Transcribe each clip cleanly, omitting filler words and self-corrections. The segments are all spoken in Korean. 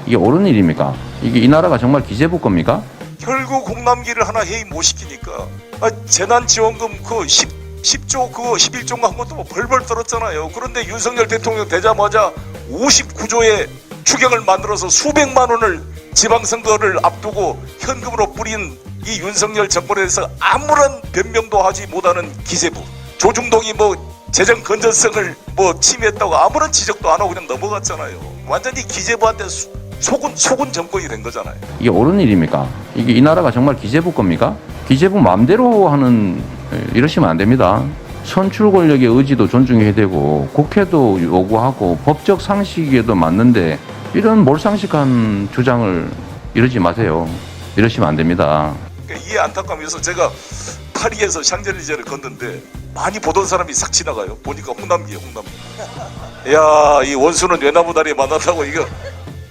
이게 옳은 일입니까? 이게 이 나라가 정말 기재부 겁니까? 결국 홍남기를 하나 해임 못 시키니까 재난지원금 그 10조 그거 11조인가 한 것도 뭐 벌벌 떨었잖아요. 그런데 윤석열 대통령 되자마자 59조의 추경을 만들어서 수백만 원을 지방선거를 앞두고 현금으로 뿌린 이 윤석열 정권에 대해서 아무런 변명도 하지 못하는 기재부. 조중동이 뭐 재정 건전성을 뭐 침해했다고 아무런 지적도 안 하고 그냥 넘어갔잖아요. 완전히 기재부한테 속은 정권이 된 거잖아요. 이게 옳은 일입니까? 이게 이 나라가 정말 기재부 겁니까? 기재부 마음대로 하는 이러시면 안 됩니다. 선출 권력의 의지도 존중해야 되고 국회도 요구하고 법적 상식에도 맞는데 이런 몰상식한 주장을 이러지 마세요. 이러시면 안 됩니다. 그러니까 이 안타까움에서 제가 파리에서 샹젤리제를 걷는데 많이 보던 사람이 싹 지나가요. 보니까 홍남기예요, 홍남기. 야, 이 원수는 외나무다리에 만났다고 이거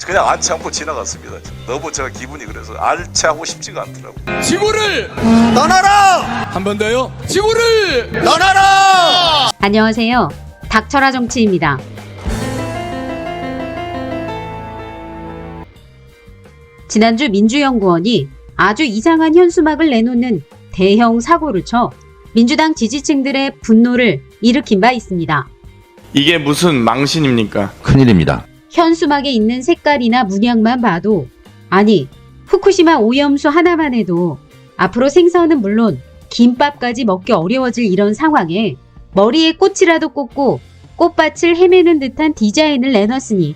그냥 안치 않고 지나갔습니다. 너무 제가 기분이 그래서 알치하고 싶지가 않더라고요. 지구를 떠나라! 한 번 더요. 지구를 떠나라! 안녕하세요. 닥쳐라 정치입니다. 지난주 민주연구원이 아주 이상한 현수막을 내놓는 대형 사고를 쳐 민주당 지지층들의 분노를 일으킨 바 있습니다. 이게 무슨 망신입니까? 큰일입니다. 현수막에 있는 색깔이나 문양만 봐도 아니 후쿠시마 오염수 하나만 해도 앞으로 생선은 물론 김밥까지 먹기 어려워질 이런 상황에 머리에 꽃이라도 꽂고 꽃밭을 헤매는 듯한 디자인을 내놨으니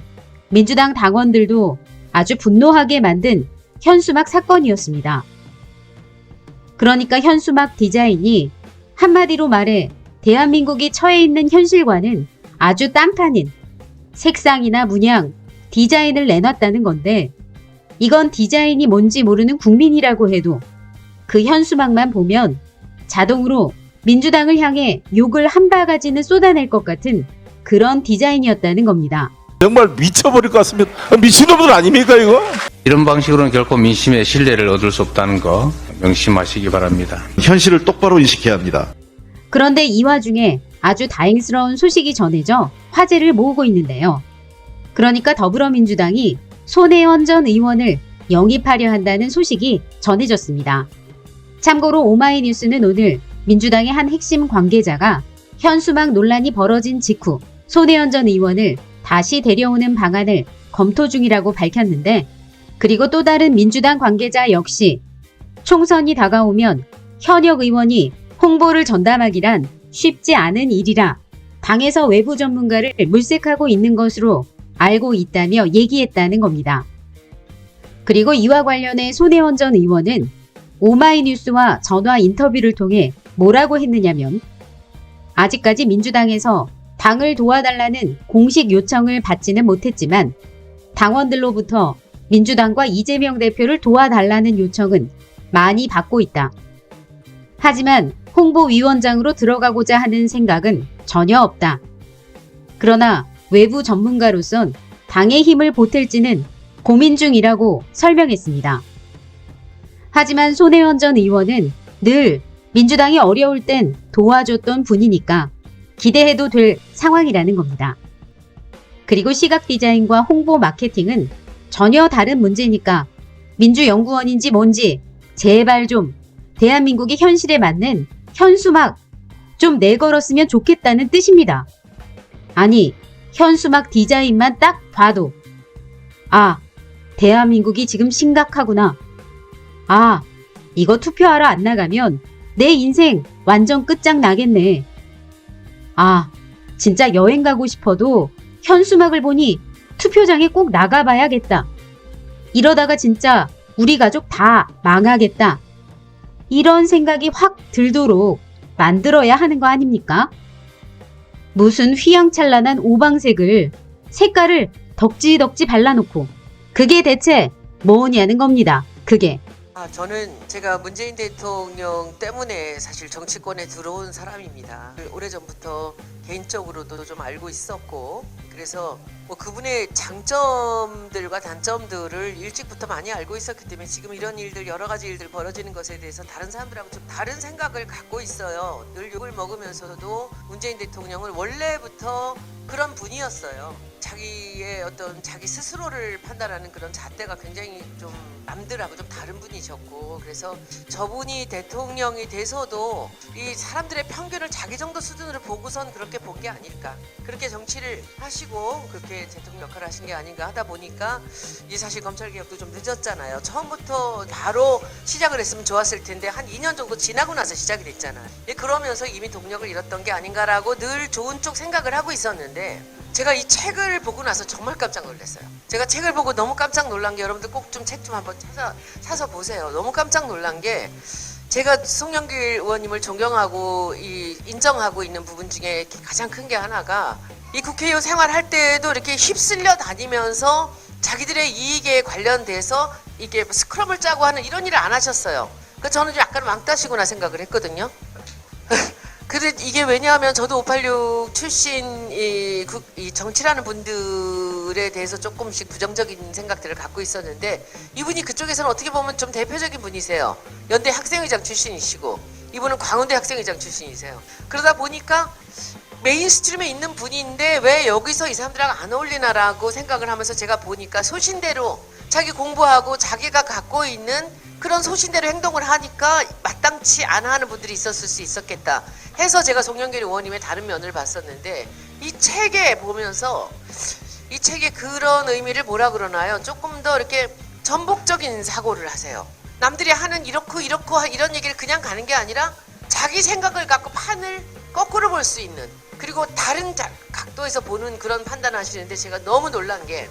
민주당 당원들도 아주 분노하게 만든 현수막 사건이었습니다. 그러니까 현수막 디자인이 한마디로 말해 대한민국이 처해 있는 현실과는 아주 딴판인 색상이나 문양, 디자인을 내놨다는 건데 이건 디자인이 뭔지 모르는 국민이라고 해도 그 현수막만 보면 자동으로 민주당을 향해 욕을 한 바가지는 쏟아낼 것 같은 그런 디자인이었다는 겁니다. 정말 미쳐버릴 것 같습니다. 미친놈들 아닙니까 이거? 이런 방식으로는 결코 민심의 신뢰를 얻을 수 없다는 거 명심하시기 바랍니다. 현실을 똑바로 인식해야 합니다. 그런데 이 와중에 아주 다행스러운 소식이 전해져 화제를 모으고 있는데요. 그러니까 더불어민주당이 손혜원 전 의원을 영입하려 한다는 소식이 전해졌습니다. 참고로 오마이뉴스는 오늘 민주당의 한 핵심 관계자가 현수막 논란이 벌어진 직후 손혜원 전 의원을 다시 데려오는 방안을 검토 중이라고 밝혔는데 그리고 또 다른 민주당 관계자 역시 총선이 다가오면 현역 의원이 홍보를 전담하기란 쉽지 않은 일이라 당에서 외부 전문가를 물색하고 있는 것으로 알고 있다며 얘기했다는 겁니다. 그리고 이와 관련해 손혜원 전 의원은 오마이뉴스와 전화 인터뷰를 통해 뭐라고 했느냐면 아직까지 민주당에서 당을 도와달라는 공식 요청을 받지는 못했지만 당원들로부터 민주당과 이재명 대표를 도와달라는 요청은 많이 받고 있다. 하지만 홍보위원장으로 들어가고자 하는 생각은 전혀 없다. 그러나 외부 전문가로선 당의 힘을 보탤지는 고민 중이라고 설명했습니다. 하지만 손혜원 전 의원은 늘 민주당이 어려울 땐 도와줬던 분이니까 기대해도 될 상황이라는 겁니다. 그리고 시각 디자인과 홍보 마케팅은 전혀 다른 문제니까 민주연구원인지 뭔지 제발 좀 대한민국의 현실에 맞는 현수막 좀 내걸었으면 좋겠다는 뜻입니다. 아니, 현수막 디자인만 딱 봐도 아, 대한민국이 지금 심각하구나. 아, 이거 투표하러 안 나가면 내 인생 완전 끝장나겠네. 아, 진짜 여행 가고 싶어도 현수막을 보니 투표장에 꼭 나가봐야겠다. 이러다가 진짜 우리 가족 다 망하겠다. 이런 생각이 확 들도록 만들어야 하는 거 아닙니까? 무슨 휘황찬란한 오방색을 색깔을 덕지덕지 발라놓고 그게 대체 뭐냐는 겁니다. 그게. 저는 제가 문재인 대통령 때문에 사실 정치권에 들어온 사람입니다. 오래전부터 개인적으로도 좀 알고 있었고 그래서 뭐 그분의 장점들과 단점들을 일찍부터 많이 알고 있었기 때문에 지금 이런 일들 여러 가지 일들 벌어지는 것에 대해서 다른 사람들하고 좀 다른 생각을 갖고 있어요. 늘 욕을 먹으면서도 문재인 대통령은 원래부터 그런 분이었어요. 자기의 어떤 자기 스스로를 판단하는 그런 잣대가 굉장히 좀 남들하고 좀 다른 분이셨고, 그래서 저분이 대통령이 돼서도 이 사람들의 편견을 자기 정도 수준으로 보고선 그렇게 본 게 아닐까, 그렇게 정치를 하시고 그렇게 대통령 역할을 하신 게 아닌가 하다 보니까 이 사실 검찰개혁도 좀 늦었잖아요. 처음부터 바로 시작을 했으면 좋았을 텐데 한 2년 정도 지나고 나서 시작이 됐잖아요. 그러면서 이미 동력을 잃었던 게 아닌가라고 늘 좋은 쪽 생각을 하고 있었는데, 제가 이 책을 보고 나서 정말 깜짝 놀랐어요. 제가 책을 보고 너무 깜짝 놀란 게, 여러분들 꼭 좀 책 좀 한번 사서 보세요. 너무 깜짝 놀란 게, 제가 송영길 의원님을 존경하고 인정하고 있는 부분 중에 가장 큰 게 하나가, 이 국회의원 생활할 때에도 이렇게 휩쓸려 다니면서 자기들의 이익에 관련돼서 이게 스크럼을 짜고 하는 이런 일을 안 하셨어요. 그러니까 저는 약간 왕따시구나 생각을 했거든요. 근데 이게 왜냐하면 저도 586 출신 이 정치라는 분들에 대해서 조금씩 부정적인 생각들을 갖고 있었는데, 이분이 그쪽에서는 어떻게 보면 좀 대표적인 분이세요. 연대 학생회장 출신이시고 이분은 광운대 학생회장 출신이세요. 그러다 보니까 메인스트림에 있는 분인데 왜 여기서 이 사람들하고 안 어울리나라고 생각을 하면서 제가 보니까 소신대로 자기 공부하고 자기가 갖고 있는 그런 소신대로 행동을 하니까 마땅치 않아 하는 분들이 있었을 수 있었겠다 해서 제가 송영길 의원님의 다른 면을 봤었는데, 이 책에 보면서 이 책의 그런 의미를 뭐라 그러나요? 조금 더 이렇게 전복적인 사고를 하세요. 남들이 하는 이렇고 이런 얘기를 그냥 가는 게 아니라 자기 생각을 갖고 판을 거꾸로 볼 수 있는, 그리고 다른 각도에서 보는 그런 판단을 하시는데, 제가 너무 놀란 게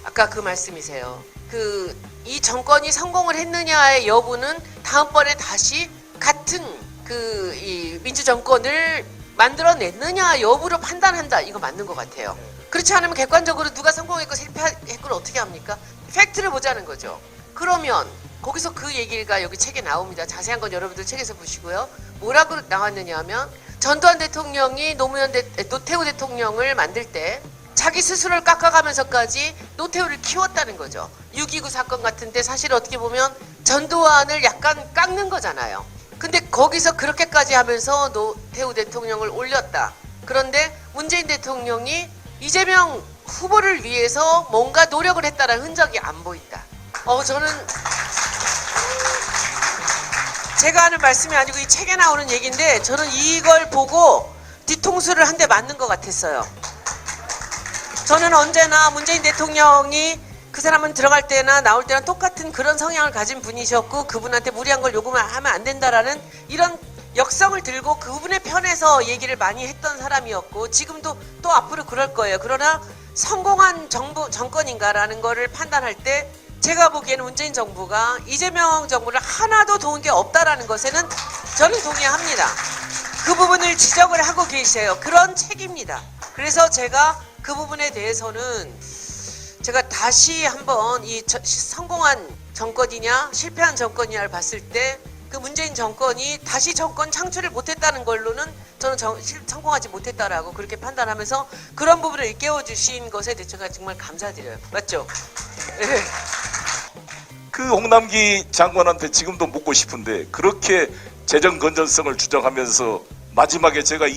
아까 그 말씀이세요. 이 정권이 성공을 했느냐의 여부는 다음번에 다시 같은 이 민주정권을 만들어냈느냐 여부로 판단한다. 이거 맞는 것 같아요. 그렇지 않으면 객관적으로 누가 성공했고 실패했고를 어떻게 합니까? 팩트를 보자는 거죠. 그러면 거기서 그 얘기가 여기 책에 나옵니다. 자세한 건 여러분들 책에서 보시고요. 뭐라고 나왔느냐 하면, 전두환 대통령이 노태우 대통령을 만들 때 자기 스스로를 깎아가면서까지 노태우를 키웠다는 거죠. 6.29 사건 같은데 사실 어떻게 보면 전두환을 약간 깎는 거잖아요. 근데 거기서 그렇게까지 하면서 노태우 대통령을 올렸다. 그런데 문재인 대통령이 이재명 후보를 위해서 뭔가 노력을 했다는 흔적이 안 보인다. 저는 제가 하는 말씀이 아니고 이 책에 나오는 얘기인데, 저는 이걸 보고 뒤통수를 한 대 맞는 것 같았어요. 저는 언제나 문재인 대통령이 그 사람은 들어갈 때나 나올 때나 똑같은 그런 성향을 가진 분이셨고, 그분한테 무리한 걸 요구하면 안 된다라는 이런 역성을 들고 그분의 편에서 얘기를 많이 했던 사람이었고, 지금도 또 앞으로 그럴 거예요. 그러나 성공한 정권인가라는 거를 판단할 때 제가 보기에는 문재인 정부가 이재명 정부를 하나도 도운 게 없다라는 것에는 저는 동의합니다. 그 부분을 지적을 하고 계세요. 그런 책입니다. 그래서 제가 그 부분에 대해서는 제가 다시 한번 이 성공한 정권이냐 실패한 정권이냐를 봤을 때, 그 문재인 정권이 다시 정권 창출을 못했다는 걸로는 저는 성공하지 못했다라고 그렇게 판단하면서, 그런 부분을 일깨워 주신 것에 대해서 제가 정말 감사드려요. 맞죠? 네. 그 홍남기 장관한테 지금도 묻고 싶은데, 그렇게 재정 건전성을 주장하면서 마지막에 제가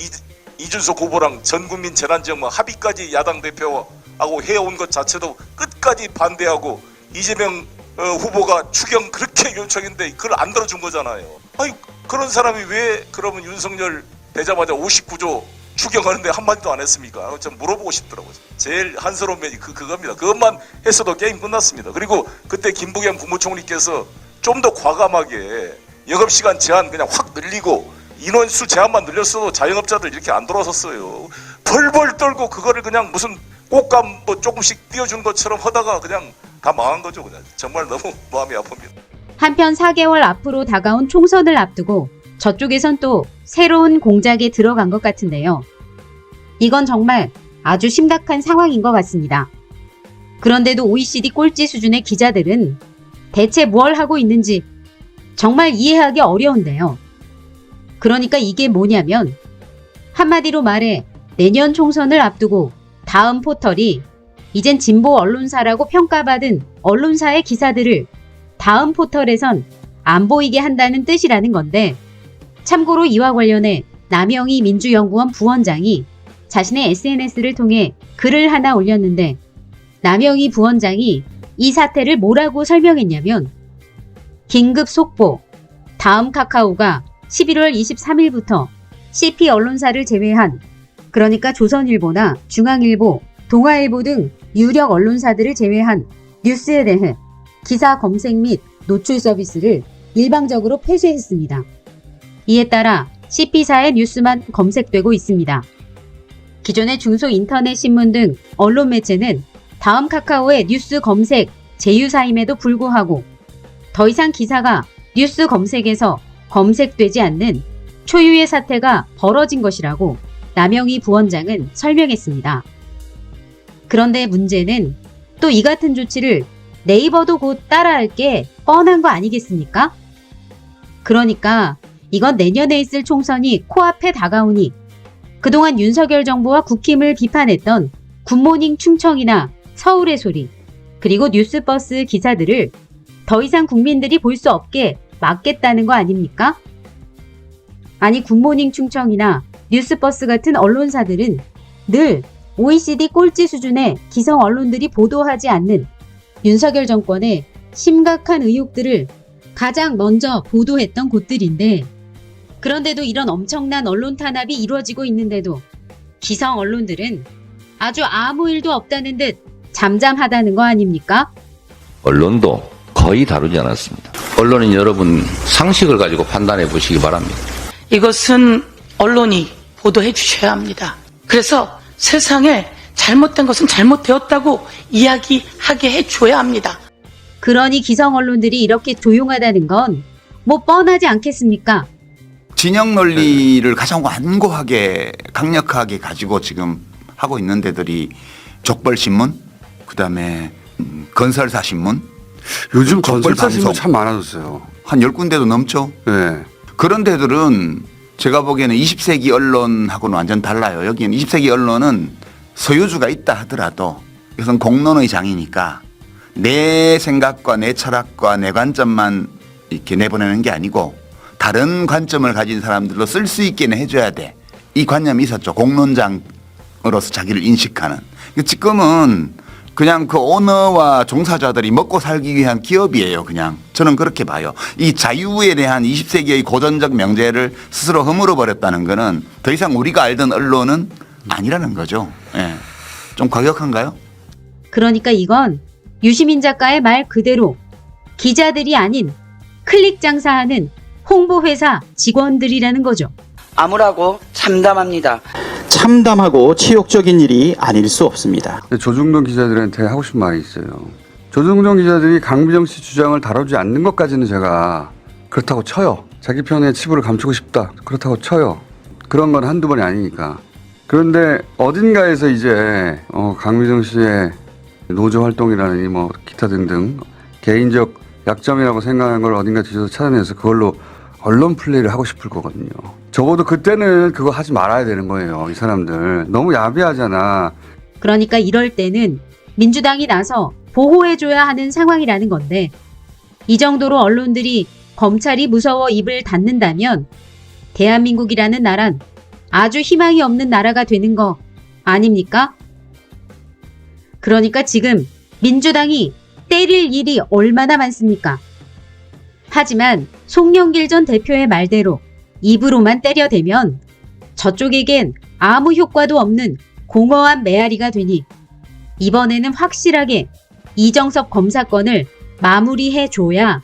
이준석 후보랑 전국민 재난지원금 합의까지 야당 대표하고 해온 것 자체도 끝까지 반대하고, 이재명 후보가 추경 그렇게 요청했는데 그걸 안 들어준 거잖아요. 아니, 그런 사람이 왜 그러면 윤석열 되자마자 59조 추경하는데 한마디도 안 했습니까? 좀 물어보고 싶더라고요. 제일 한스러운 면이 그겁니다. 그것만 했어도 게임 끝났습니다. 그리고 그때 김부겸 국무총리께서 좀 더 과감하게 영업시간 제한 그냥 확 늘리고 인원수 제한만 늘렸어도 자영업자들 이렇게 안 돌아섰어요. 벌벌 떨고 그거를 그냥 무슨 꽃감 뭐 조금씩 띄워준 것처럼 하다가 그냥 다 망한 거죠. 그냥 정말 너무 마음이 아픕니다. 한편 4개월 앞으로 다가온 총선을 앞두고 저쪽에선 또 새로운 공작에 들어간 것 같은데요. 이건 정말 아주 심각한 상황인 것 같습니다. 그런데도 OECD 꼴찌 수준의 기자들은 대체 뭘 하고 있는지 정말 이해하기 어려운데요. 그러니까 이게 뭐냐면, 한마디로 말해 내년 총선을 앞두고 다음 포털이 이젠 진보 언론사라고 평가받은 언론사의 기사들을 다음 포털에선 안 보이게 한다는 뜻이라는 건데, 참고로 이와 관련해 남영희 민주연구원 부원장이 자신의 SNS를 통해 글을 하나 올렸는데 남영희 부원장이 이 사태를 뭐라고 설명했냐면 긴급 속보, 다음 카카오가 11월 23일부터 CP 언론사를 제외한 그러니까 조선일보나 중앙일보, 동아일보 등 유력 언론사들을 제외한 뉴스에 대해 기사 검색 및 노출 서비스를 일방적으로 폐쇄했습니다. 이에 따라 CP사의 뉴스만 검색되고 있습니다. 기존의 중소인터넷 신문 등 언론 매체는 다음 카카오의 뉴스 검색 제휴사임에도 불구하고 더 이상 기사가 뉴스 검색에서 검색되지 않는 초유의 사태가 벌어진 것이라고 남영희 부원장은 설명했습니다. 그런데 문제는 또 이 같은 조치를 네이버도 곧 따라할 게 뻔한 거 아니겠습니까? 그러니까 이건 내년에 있을 총선이 코앞에 다가오니 그동안 윤석열 정부와 국힘을 비판했던 굿모닝 충청이나 서울의 소리 그리고 뉴스버스 기사들을 더 이상 국민들이 볼 수 없게 막겠다는 거 아닙니까? 아니 굿모닝 충청이나 뉴스버스 같은 언론사들은 늘 OECD 꼴찌 수준의 기성 언론들이 보도하지 않는 윤석열 정권의 심각한 의혹들을 가장 먼저 보도했던 곳들인데 그런데도 이런 엄청난 언론 탄압이 이루어지고 있는데도 기성 언론들은 아주 아무 일도 없다는 듯 잠잠하다는 거 아닙니까? 언론도 거의 다루지 않았습니다. 언론인 여러분 상식을 가지고 판단해 보시기 바랍니다. 이것은 언론이 보도해 주셔야 합니다. 그래서 세상에 잘못된 것은 잘못되었다고 이야기하게 해줘야 합니다. 그러니 기성 언론들이 이렇게 조용하다는 건 뭐 뻔하지 않겠습니까? 진영 논리를 가장 완고하게 강력하게 가지고 지금 하고 있는 데들이 족벌신문, 그다음에 건설사신문. 요즘 건설사신문 참 많아졌어요. 한 10군데도 넘죠. 네. 그런 데들은 제가 보기에는 20세기 언론하고는 완전 달라요. 여기는 20세기 언론은 소유주가 있다 하더라도 이것은 공론의 장이니까 내 생각과 내 철학과 내 관점만 이렇게 내보내는 게 아니고 다른 관점을 가진 사람들로 쓸 수 있게는 해줘야 돼. 이 관념이 있었죠. 공론장으로서 자기를 인식하는. 지금은 그냥 그 오너와 종사자들이 먹고 살기 위한 기업이에요. 그냥 저는 그렇게 봐요. 이 자유에 대한 20세기의 고전적 명제를 스스로 허물어 버렸다는 거는 더 이상 우리가 알던 언론은 아니라는 거죠. 예. 좀 과격한가요? 그러니까 이건 유시민 작가의 말 그대로 기자들이 아닌 클릭 장사하는 홍보회사 직원들이라는 거죠. 암울하고 참담합니다. 참담하고 치욕적인 일이 아닐 수 없습니다. 조중동 기자들한테 하고 싶은 말이 있어요. 조중동 기자들이 강비정 씨 주장을 다루지 않는 것까지는 제가 그렇다고 쳐요. 자기 편의 치부를 감추고 싶다. 그렇다고 쳐요. 그런 건 한두 번이 아니니까. 그런데 어딘가에서 이제 강비정 씨의 노조 활동이라니 뭐 기타 등등 개인적 약점이라고 생각하는 걸 어딘가 뒤져서 찾아내서 그걸로 언론 플레이를 하고 싶을 거거든요. 적어도 그때는 그거 하지 말아야 되는 거예요. 이 사람들 너무 야비하잖아. 그러니까 이럴 때는 민주당이 나서 보호해줘야 하는 상황이라는 건데 이 정도로 언론들이 검찰이 무서워 입을 닫는다면 대한민국이라는 나란 아주 희망이 없는 나라가 되는 거 아닙니까? 그러니까 지금 민주당이 때릴 일이 얼마나 많습니까? 하지만 송영길 전 대표의 말대로 입으로만 때려대면 저쪽에겐 아무 효과도 없는 공허한 메아리가 되니 이번에는 확실하게 이정섭 검사건을 마무리해줘야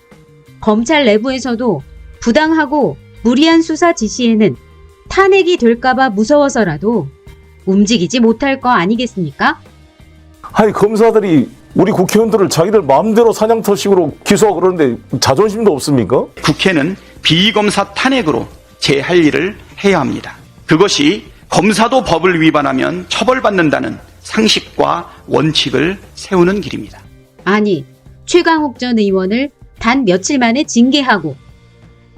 검찰 내부에서도 부당하고 무리한 수사 지시에는 탄핵이 될까봐 무서워서라도 움직이지 못할 거 아니겠습니까? 아니 검사들이 우리 국회의원들을 자기들 마음대로 사냥터식으로 기소하고 그러는데 자존심도 없습니까? 국회는 비검사 탄핵으로 제 할 일을 해야 합니다. 그것이 검사도 법을 위반하면 처벌받는다는 상식과 원칙을 세우는 길입니다. 아니, 최강욱 전 의원을 단 며칠 만에 징계하고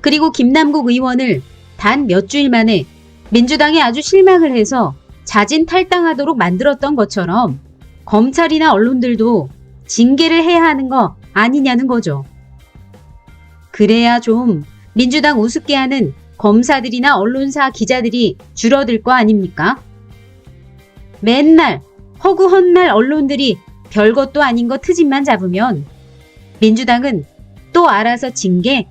그리고 김남국 의원을 단 몇 주일 만에 민주당에 아주 실망을 해서 자진 탈당하도록 만들었던 것처럼 검찰이나 언론들도 징계를 해야 하는 거 아니냐는 거죠. 그래야 좀 민주당 우습게 하는 검사들이나 언론사 기자들이 줄어들 거 아닙니까? 맨날 허구헌날 언론들이 별것도 아닌 거 트집만 잡으면 민주당은 또 알아서 징계?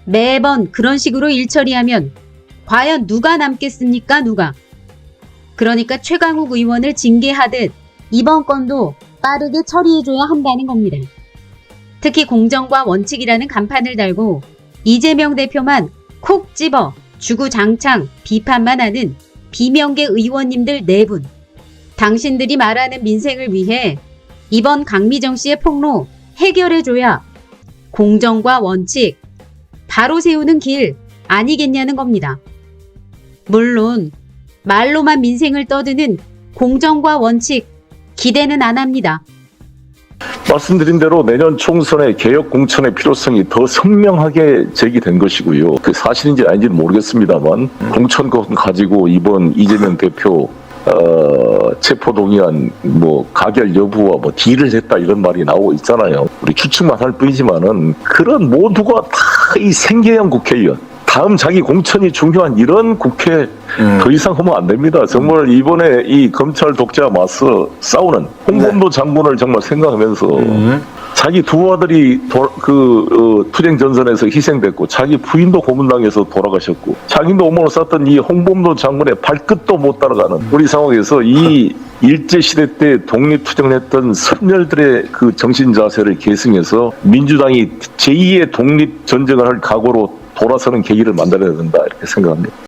매번 그런 식으로 일 처리하면 과연 누가 남겠습니까? 누가? 그러니까 최강욱 의원을 징계하듯 이번 건도 빠르게 처리해줘야 한다는 겁니다. 특히 공정과 원칙이라는 간판을 달고 이재명 대표만 콕 집어 주구장창 비판만 하는 비명계 의원님들 4분. 당신들이 말하는 민생을 위해 이번 강미정 씨의 폭로 해결해줘야 공정과 원칙 바로 세우는 길 아니겠냐는 겁니다. 물론 말로만 민생을 떠드는 공정과 원칙 기대는 안 합니다. 말씀드린 대로 내년 총선에 개혁 공천의 필요성이 더 선명하게 제기된 것이고요. 그 사실인지 아닌지는 모르겠습니다만 공천권 가지고 이번 이재명 대표 체포동의안 가결 여부와 딜을 했다 이런 말이 나오고 있잖아요. 우리 추측만 할 뿐이지만은 그런 모두가 다 이 생계형 국회의원, 다음 자기 공천이 중요한 이런 국회 더 이상 하면 안 됩니다. 정말 이번에 이 검찰 독재와 맞서 싸우는 홍범도 장군을 정말 생각하면서 자기 두 아들이 투쟁 전선에서 희생됐고 자기 부인도 고문당해서 돌아가셨고 자기도 오만을 쌓던 이 홍범도 장군의 발끝도 못 따라가는 우리 상황에서 이 일제시대 때 독립투쟁을 했던 선열들의 그 정신자세를 계승해서 민주당이 제2의 독립전쟁을 할 각오로 돌아서는 계기를 만들어야 된다 이렇게 생각합니다.